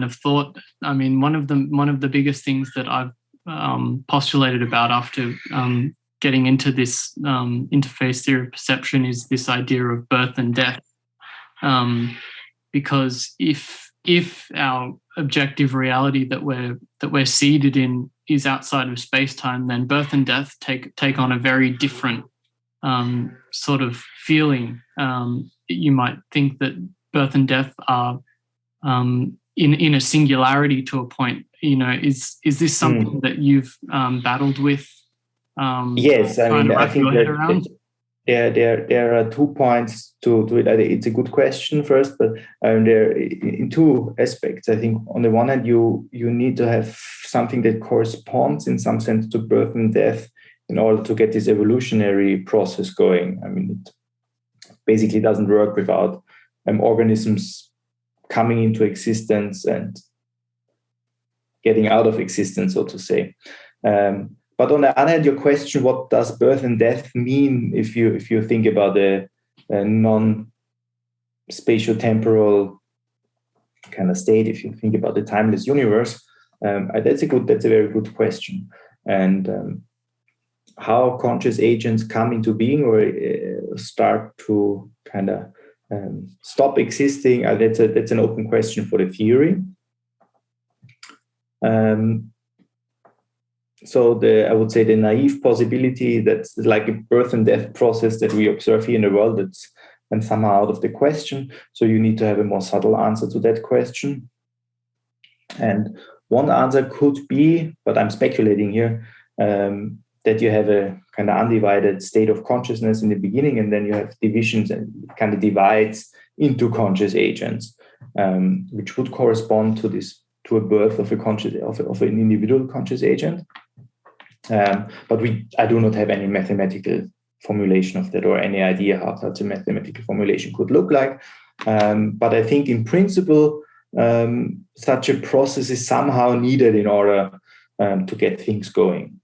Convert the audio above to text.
of thought. I mean, one of the biggest things that I've postulated about after getting into this interface theory of perception is this idea of birth and death, because if our objective reality that we're seated in is outside of space-time, then birth and death take on a very different sort of feeling. You might think that birth and death are in a singularity to a point. Is this something that you've battled with? Yes, I think that there are 2 points to it. It's a good question first, but there in 2 aspects. I think on the one hand, you need to have something that corresponds in some sense to birth and death in order to get this evolutionary process going. I mean, it basically doesn't work without organisms coming into existence and getting out of existence, so to say. But on the other hand, your question, what does birth and death mean if you think about a non-spatio-temporal kind of state, if you think about the timeless universe? That's a very good question. And how conscious agents come into being or start to kind of stop existing, that's an open question for the theory. So I would say the naive possibility that's like a birth and death process that we observe here in the world, that's and somehow out of the question. So you need to have a more subtle answer to that question. And one answer could be, but I'm speculating here, that you have a kind of undivided state of consciousness in the beginning, and then you have divisions and kind of divides into conscious agents, which would correspond to a birth of an individual conscious agent. But I do not have any mathematical formulation of that or any idea how such a mathematical formulation could look like. But I think in principle, such a process is somehow needed in order to get things going.